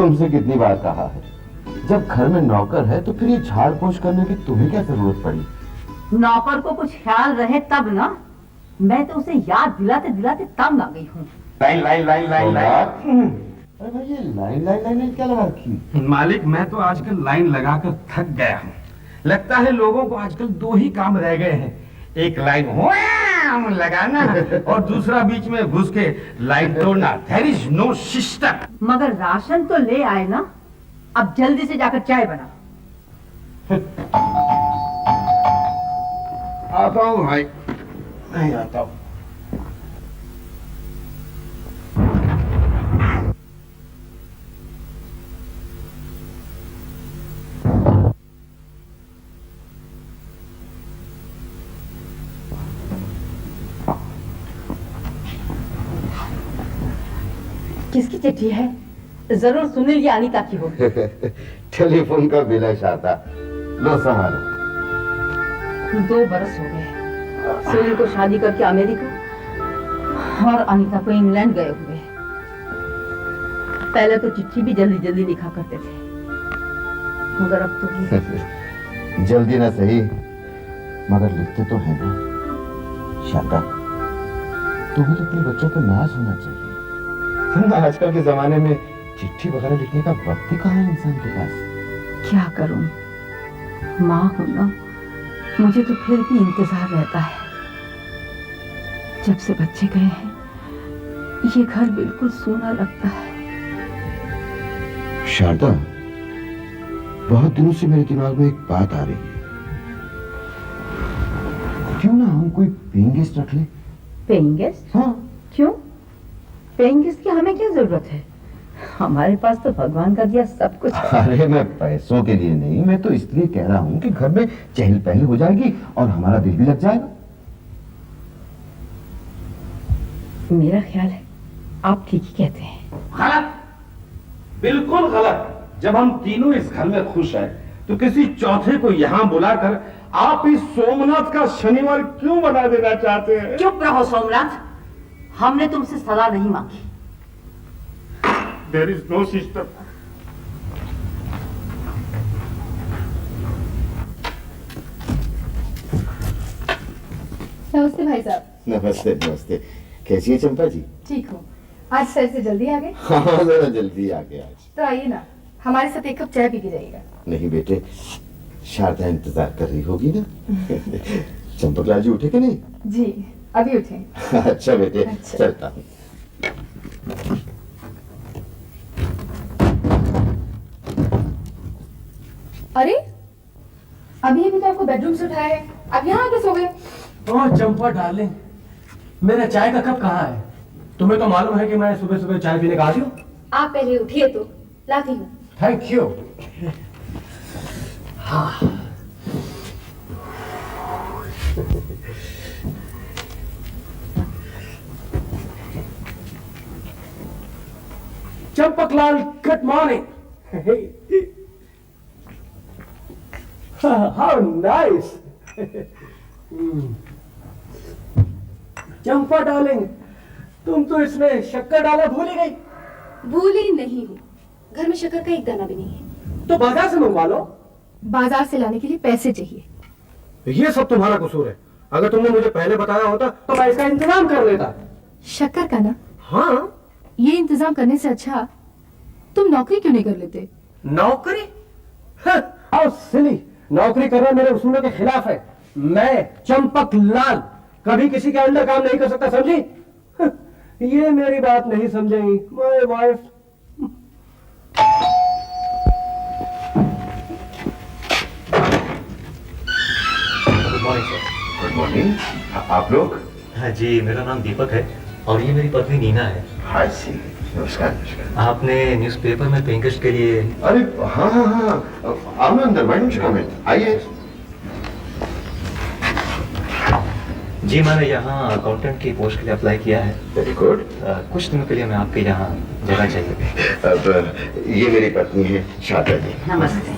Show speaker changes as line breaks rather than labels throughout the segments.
तुमसे कितनी बार कहा है, जब घर में नौकर है तो फिर ये झाड़ पोछ करने की तुम्हें क्या जरूरत पड़ी?
नौकर को कुछ ख्याल रहे तब ना। मैं तो उसे याद दिलाते दिलाते तंग आ गई हूँ।
Line line line line line.
अरे भाई, ये लाइन लाइन लाइन क्या लगा रखी?
मालिक, मैं तो आजकल लाइन लगाकर थक गया हूँ। लगता है लोगों को आजकल दो ही काम रह गए हैं, एक लाइन लगाना और दूसरा बीच में घुस के लाइन तोड़ना। There is no system।
मगर राशन तो ले आए ना। अब जल्दी से जाकर चाय बना।
आता हूँ भाई, नहीं आता हूँ।
किसकी चिट्ठी है? जरूर सुनील या अनीता की हो।
टेलीफोन का बिल है शारदा, लो संभालो।
2 बरस हो गए सुनील को शादी करके अमेरिका और अनीता को इंग्लैंड गए हुए। पहले तो चिट्ठी भी जल्दी जल्दी लिखा करते थे, मगर अब तो
जल्दी ना सही, मगर लिखते तो है ना। शारदा, तुम्हें तो अपने बच्चों पर नाज होना चाहिए। आजकल के जमाने में चिट्ठी वगैरह लिखने का वक्त ही कहाँ है इंसान के पास।
क्या करूं, माँ हूं ना, मुझे तो फिर भी इंतजार रहता है। जब से बच्चे गए हैं ये घर बिल्कुल सूना लगता है।
शारदा, बहुत दिनों से मेरे दिमाग में एक बात आ रही है। क्यों ना हम कोई पेइंग गेस्ट रख ले?
Paying guest?
हाँ।
क्यों? पेइंग गेस्ट की हमें क्या जरूरत है? हमारे पास तो भगवान का दिया सब कुछ है।
अरे मैं पैसों के लिए नहीं, मैं तो इसलिए कह रहा हूँ कि घर में चहल पहल हो जाएगी और हमारा दिल भी लग जाएगा।
मेरा ख्याल है आप ठीक ही कहते हैं।
गलत, बिल्कुल गलत। जब हम तीनों इस घर में खुश हैं तो किसी चौथे को यहाँ बुलाकर आप इस सोमनाथ का शनिवार क्यों बना देना चाहते हैं?
चुप रहो सोमनाथ, हमने तुमसे सलाह नहीं मांगी।
There is no system।
नमस्ते भाई साहब।
नमस्ते नमस्ते, कैसी है चंपा जी?
ठीक हूँ। आज सर से जल्दी आ गए?
हाँ, जरा जल्दी आ गया आज।
तो आइए ना, हमारे साथ एक कप चाय पी के जाइएगा।
नहीं बेटे, शारदा इंतजार कर रही होगी ना। चंपक लाल जी उठे कि नहीं?
जी अभी उठे।
अच्छा बेटे,
अच्छा।
चलता हूँ।
अरे अभी अभी तो आपको बेडरूम से उठाया है, आप यहाँ आके सो गए।
ओह चंपा डार्लिंग, मेरा चाय का कप कहाँ है? तुम्हें तो मालूम है कि मैं सुबह सुबह चाय पीने का आदी हूँ।
आप पहले उठिए तो लाती हूँ।
Thank you. हाँ। Champaklal, good morning. How nice. Champa darling, तुम तो इसमें शक्कर डाला भूल ही गई।
भूली नहीं हूँ, घर में शक्कर का एक दाना भी नहीं है।
तो बाजार से मंगवा लो।
बाजार से लाने के लिए पैसे चाहिए।
ये सब तुम्हारा कसूर है। अगर तुमने मुझे पहले बताया होता तो मैं इसका इंतजाम कर लेता।
शक्कर का ना?
हाँ।
ये इंतजाम करने से अच्छा तुम नौकरी क्यों नहीं कर लेते?
नौकरी? How silly. नौकरी करना मेरे उसूलों के खिलाफ है। मैं चंपक लाल कभी किसी के अंडर काम नहीं कर सकता, समझी? ये मेरी बात नहीं समझेंगी my wife.
Good morning sir.
Good morning. आप लोग?
हाँ जी, मेरा नाम दीपक है और ये मेरी पत्नी नीना है।
हाँ जी, नमस्कार नमस्कार।
आपने न्यूज़पेपर में पेइंग गेस्ट के लिए?
अरे हाँ हाँ हाँ, आओ ना अंदर, मैडम कमेंट आइए।
जी, मैंने यहाँ अकाउंटेंट की पोस्ट के लिए अप्लाई किया है।
Very good.
कुछ दिनों के लिए मैं आपके यहाँ जगह चाहिए।
अब ये मेरी पत्नी है शारदा जी।
नमस्ते।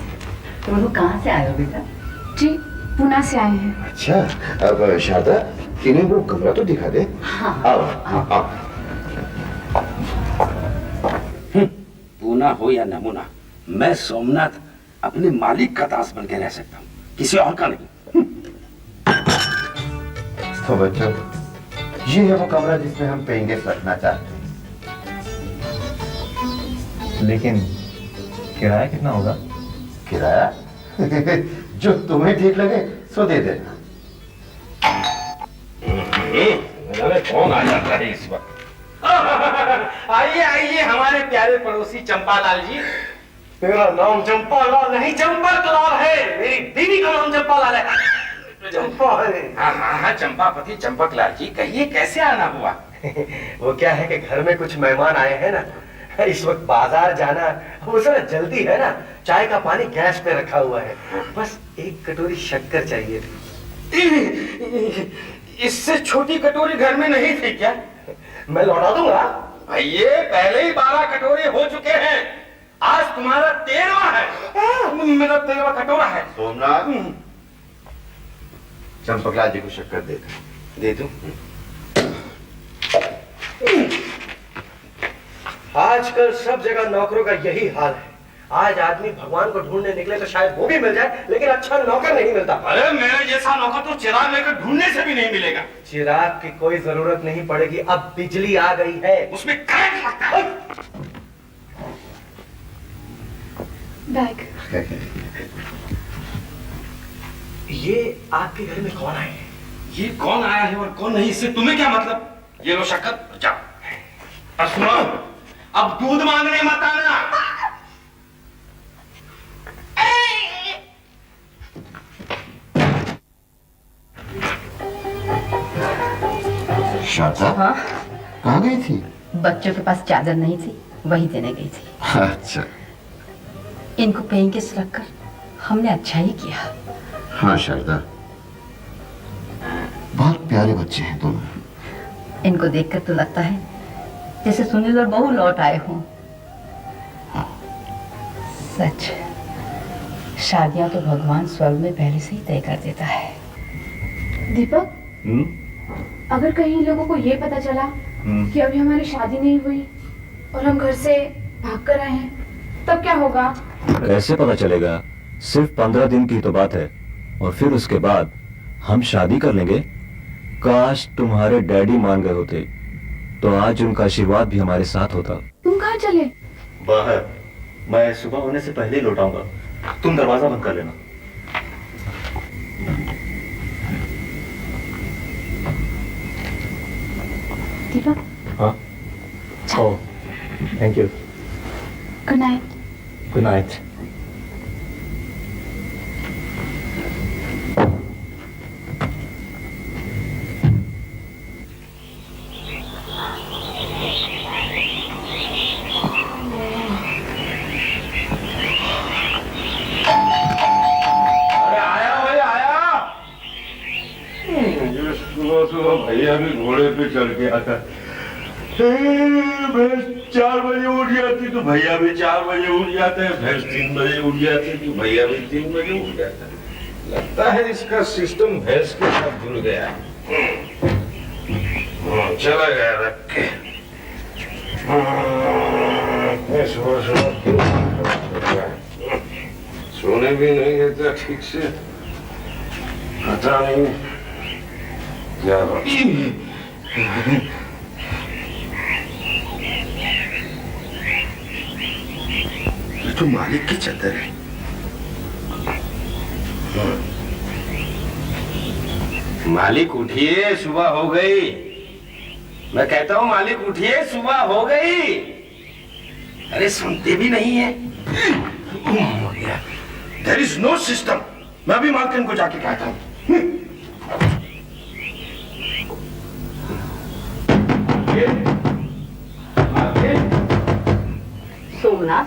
तुम लोग कहाँ से आए हो बेटा?
जी पुणे से आए हैं।
अच्छा, अब शारदा इन्हें वो कमरा तो दिखा दे।
हाँ।
आओ हाँ आओ।
पूना हो या नमूना, मैं सोमनाथ अपने मालिक का दास बन के रह सकता हूँ, किसी और का नहीं।
तो बच्चों, ये है वो कमरा जिसमें हम पेइंग गेस्ट रखना चाहते हैं।
लेकिन किराया कितना होगा?
किराया जो तुम्हें ठीक लगे सो दे देना।
कौन आ जाता है इस वक्त? आइए आइए हमारे प्यारे पड़ोसी चंपालाल जी।
तेरा नाम चंपालाल नहीं चंपकलाल है। मेरी बीवी का नाम चंपालाल है। चंपा है।
हाँ चंपापति चंपकलाल जी, कहिए कैसे आना हुआ?
वो क्या है कि घर में कुछ मेहमान आए हैं ना, इस वक्त बाजार जाना वो जरा जल्दी है ना। चाय का पानी गैस पे रखा हुआ है, बस एक कटोरी शक्कर चाहिए थी।
इससे छोटी कटोरी घर में नहीं थी क्या?
मैं लौटा दूंगा।
ये पहले ही 12 कटोरे हो चुके हैं, आज तुम्हारा 13वां है। मेरा 13वां कटोरा है।
सोमनाथ, चंपकलाल जी को शक्कर दे दूं?
आजकल सब जगह नौकरों का यही हाल है। आज आदमी भगवान को ढूंढने निकले तो शायद वो भी मिल जाए, लेकिन अच्छा नौकर नहीं मिलता।
अरे मेरे जैसा नौकर तो चिराग लेकर ढूंढने से भी नहीं मिलेगा।
चिराग की कोई जरूरत नहीं पड़ेगी, अब बिजली आ गई है,
उसमें करंट लगता है।
बैग।
ये आपके घर में कौन आए हैं?
ये कौन आया है और कौन नहीं, इससे तुम्हें क्या मतलब? ये लो शक्कर, जाओ। और सुनो, अब दूध मांगने मत आना।
शारदा,
हाँ,
कहाँ गई थी?
बच्चों के पास चादर नहीं थी, वही देने गई थी।
अच्छा।
इनको पेइंग गेस्ट रखकर हमने अच्छा ही किया।
हाँ शारदा, बहुत प्यारे बच्चे हैं दोनों।
इनको देखकर तो लगता है जैसे सुनील और बहू लौट आए हों। सच, शादियां तो भगवान स्वर्ग में पहले से ही तय कर देता है।
दीपक, अगर कहीं लोगों को ये पता चला कि अभी हमारी शादी नहीं हुई और हम घर से भाग कर आए हैं, तब क्या होगा?
कैसे पता चलेगा? सिर्फ 15 दिन की तो बात है, और फिर उसके बाद हम शादी कर लेंगे। काश तुम्हारे डैडी मान गए होते तो आज उनका आशीर्वाद भी हमारे साथ होता।
तुम कहाँ चले?
बाहर। मैं सुबह होने से पहले ही लौटाऊंगा, तुम दरवाजा बंद कर लेना।
दीपक।
हाँ। Oh, thank you.
Good night.
Good night.
सुबह भैया भी घोड़े पे चढ़ के आता। भैंस 4 बजे उठ जाती तो भैया भी 4 बजे उठ जाते हैं, भैंस 3 बजे उठ जाती तो भैया भी 3 बजे उठ जाता है। लगता है इसका सिस्टम भैंस के साथ जुड़ गया। चला गया रख के। सोने भी नहीं देता ठीक से, पता नहीं क्या
ये तो मालिक की चादर है।
मालिक उठिए, सुबह हो गई। मैं कहता हूँ मालिक उठिए, सुबह हो गई। अरे सुनते भी नहीं है। There is no system. मैं भी मालकिन को जाके कहता हूँ।
सोमनाथ,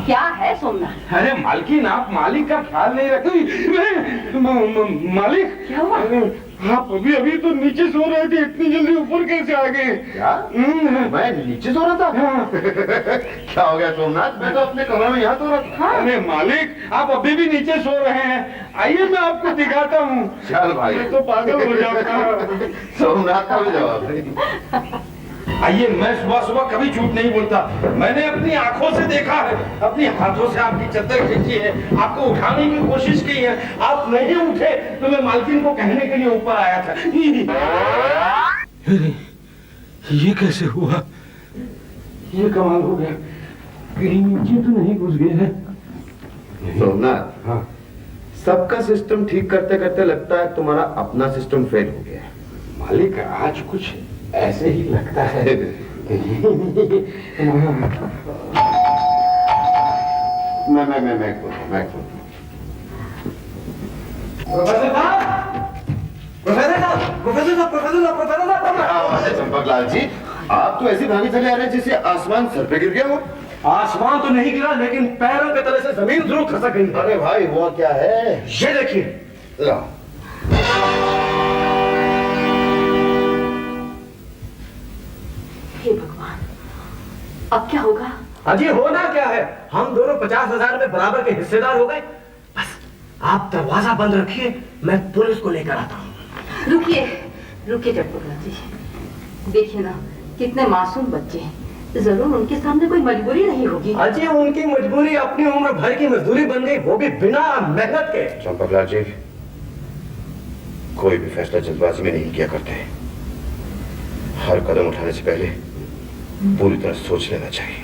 क्या है सोमनाथ?
अरे मालकिन, आप मालिक का ख्याल नहीं रखती। मालिक
क्या हुआ?
आप अभी अभी तो नीचे सो रहे थे, इतनी जल्दी ऊपर कैसे आ गए?
क्या? मैं नीचे सो रहा था? क्या हो गया सोमनाथ? मैं तो अपने कमरे में यहाँ सो रहा था।
अरे मालिक, आप अभी भी नीचे सो रहे हैं। आइए मैं आपको दिखाता हूँ।
चल भाई।
मैं तो पागल हो जाऊंगा।
सोमनाथ का भी जवाब नहीं।
आइए, मैं सुबह सुबह कभी झूठ नहीं बोलता। मैंने अपनी आंखों से देखा है, अपनी हाथों से आपकी चद्दर खींची है, आपको उठाने की कोशिश की है, आप नहीं उठे तो मैं मालकिन को कहने के लिए ऊपर आया था। ये कैसे हुआ? ये कमाल हो गया, कहीं नीचे तो नहीं घुस गए हैं?
सोमनाथ, हाँ, सबका सिस्टम ठीक करते करते लगता है तुम्हारा अपना सिस्टम फेल हो गया है।
मालिक, आज कुछ ऐसे ही लगता है।
मैं चंपकलाल जी, आप तो ऐसी भागे चले आ रहे हैं जैसे आसमान सर पे गिर गया हो।
आसमान तो नहीं गिरा, लेकिन पैरों के तले से जमीन जरूर खसक गई।
अरे भाई, हुआ क्या है?
ये देखिए।
लो।
हे भगवान, अब क्या होगा?
अजी, होना क्या है, हम दोनों 50,000 में बराबर के हिस्सेदार हो गए। बस आप दरवाजा बंद रखिए, मैं पुलिस को लेकर आता हूँ।
रुकिए रुकिए चटपकला जी, देखिए ना कितने मासूम बच्चे हैं, जरूर उनके सामने कोई मजबूरी नहीं होगी।
अजी, उनकी मजबूरी अपनी उम्र भर की मजदूरी बन गई, वो भी बिना मेहनत के।
चंपकलाल जी, कोई भी फैसला जल्दबाजी में नहीं किया करते। हर कदम उठाने से पहले पूरी तरह सोच लेना चाहिए।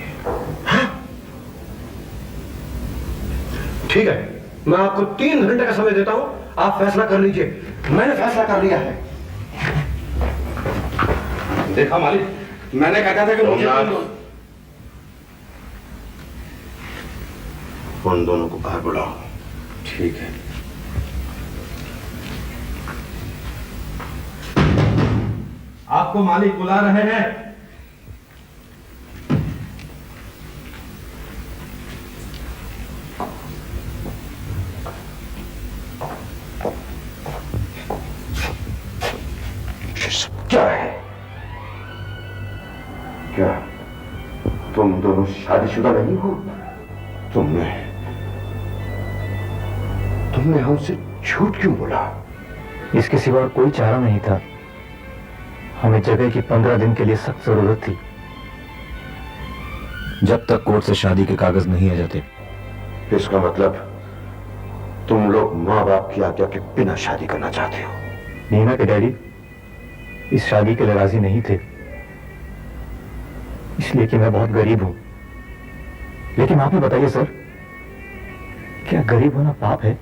ठीक है, मैं आपको 3 घंटे का समय देता हूं, आप फैसला कर लीजिए। मैंने फैसला कर लिया है।
देखा मालिक, मैंने कहा था कि मुझे
उन दोनों को बाहर बुलाओ।
ठीक है। आपको मालिक बुला रहे हैं।
क्या है? क्या तुम दोनों शादीशुदा नहीं हो? तुमने हमसे झूठ क्यों बोला?
इसके सिवा और कोई चारा नहीं था। हमें जगह की 15 दिन के लिए सख्त जरूरत थी, जब तक कोर्ट से शादी के कागज नहीं आ जाते।
इसका मतलब तुम लोग माँ बाप की आज्ञा के बिना शादी करना चाहते हो?
नीना के डैडी इस शादी के लिए राजी नहीं थे, इसलिए कि मैं बहुत गरीब हूं। लेकिन आप ही बताइए सर, क्या गरीब होना पाप है?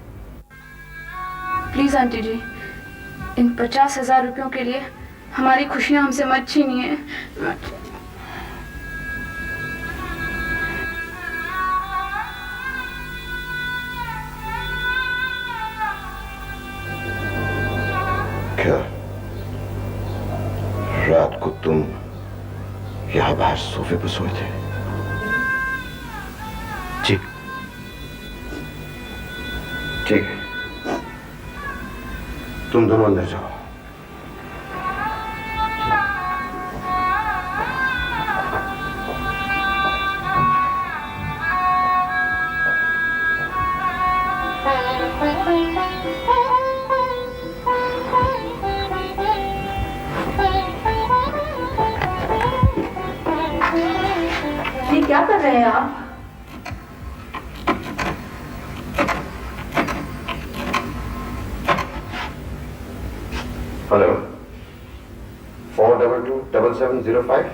प्लीज आंटी जी, इन 50,000 रुपयों के लिए हमारी खुशियां हमसे मत छीनिए।
क्या रात को तुम यहां बाहर सोफे पर सोए थे?
जी।
ठीक है, तुम दोनों अंदर जाओ।
ये क्या कर रहे हैं आप?
Hello, 422-7705।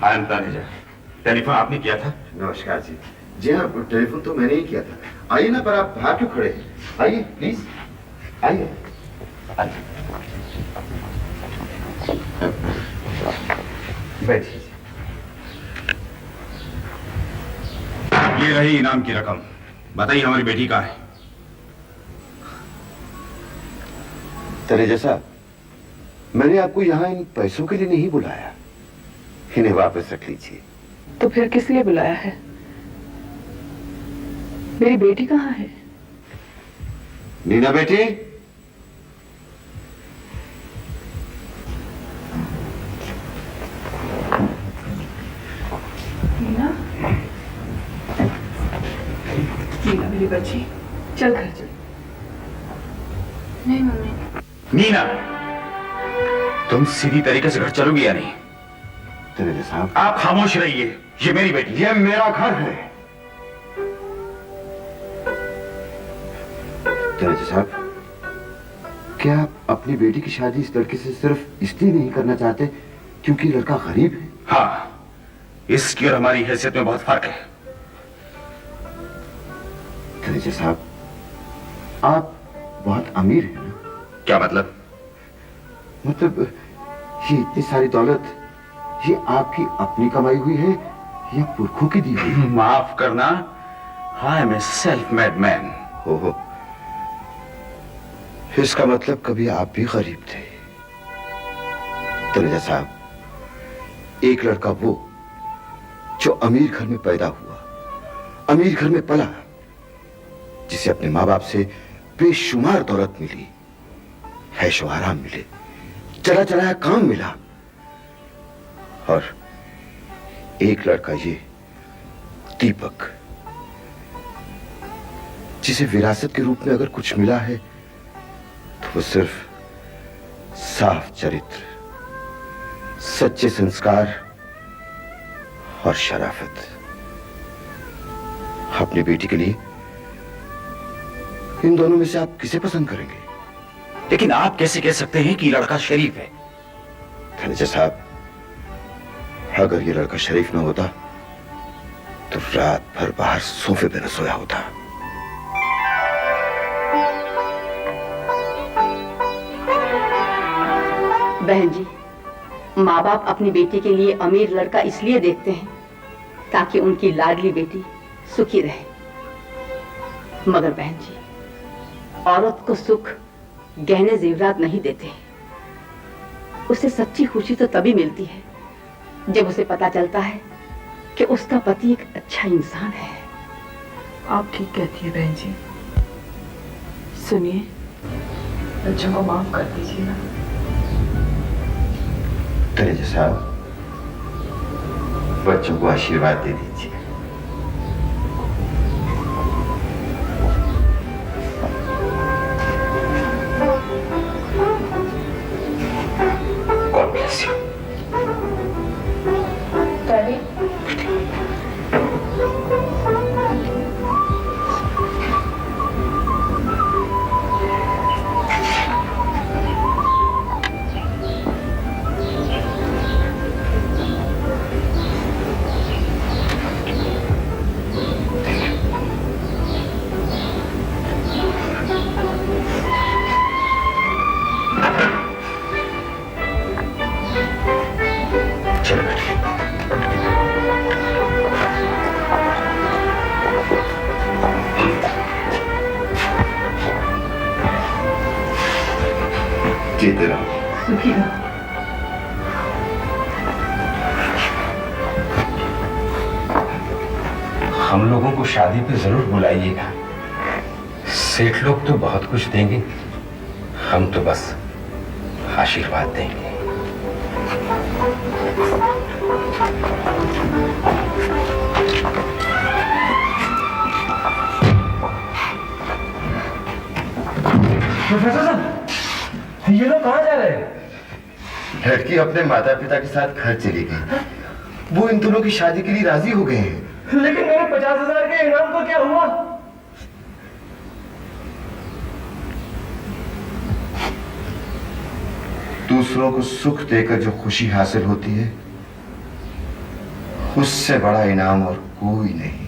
I am Taneja. Telephone आपने किया था?
नमस्कार जी। जी हाँ, टेलीफोन तो मैंने ही किया था। आइए ना, पर आप बाहर क्यों खड़े हैं? आइए प्लीज, आइए। बैठिए।
ये रही इनाम की रकम। बताइए हमारी बेटी कहाँ है?
तनेजा साहब, मैंने आपको यहाँ इन पैसों के लिए नहीं बुलाया, इन्हें वापस रख लीजिए।
तो फिर किस लिए बुलाया है? मेरी बेटी कहाँ है?
नीना बेटी,
नीना, नीना मेरी बच्ची, चल घर चल।
नहीं मम्मी।
मीना, तुम सीधी तरीके से घर चलोगी या नहीं?
तेरे साहब,
आप खामोश रहिए, ये मेरी बेटी है।
ये मेरा घर है। तेरे साहब, क्या आप अपनी बेटी की शादी इस लड़के से सिर्फ इसलिए नहीं करना चाहते क्योंकि लड़का गरीब है?
हाँ, इसकी और हमारी हैसियत में बहुत फर्क है।
तेरे साहब, आप बहुत अमीर हैं ना?
क्या मतलब?
मतलब ये इतनी सारी दौलत, ये आपकी अपनी कमाई हुई है या पुरखों की दी हुई?
माफ करना, I am a self made man.
हो, इसका मतलब कभी आप भी गरीब थे। तनेजा साहब, एक लड़का वो जो अमीर घर में पैदा हुआ, अमीर घर में पला, जिसे अपने माँ बाप से बेशुमार दौलत मिली, ऐशो आराम मिले, चला चलाया काम मिला, और एक लड़का ये दीपक, जिसे विरासत के रूप में अगर कुछ मिला है तो वो सिर्फ साफ चरित्र, सच्चे संस्कार और शराफत। अपनी बेटी के लिए इन दोनों में से आप किसे पसंद करेंगे?
लेकिन आप कैसे कह सकते हैं कि लड़का शरीफ है?
धनंजय साहब, अगर ये लड़का शरीफ ना होता तो रात भर बाहर सोफे पे न सोया होता।
बहन जी, माँ बाप अपनी बेटी के लिए अमीर लड़का इसलिए देखते हैं ताकि उनकी लाडली बेटी सुखी रहे। मगर बहन जी, औरत को सुख गहने जेवरात नहीं देते। उसे सच्ची खुशी तो तभी मिलती है जब उसे पता चलता है कि उसका पति एक अच्छा इंसान है।
आप ठीक कहती है बहन जी। सुनिए, बच्चों को माफ कर दीजिए ना।
धनंजय साहब, बच्चों को आशीर्वाद दे दीजिए।
God bless you.
डैडी,
चलो बैठिए।
जीते रहो।
सुखी रहो।
हम लोगों को शादी पे जरूर बुलाइएगा। सेठ लोग तो बहुत कुछ देंगे, हम तो बस आशीर्वाद देंगे।
प्रोफेसर साहब, ये लोग कहाँ जा रहे हैं?
लड़की अपने माता पिता के साथ घर चली गई। वो इन दोनों की शादी के लिए राजी हो गए हैं।
लेकिन मेरे 50,000 के इनाम को क्या हुआ?
दूसरों को सुख देकर जो खुशी हासिल होती है, उससे बड़ा इनाम और कोई नहीं।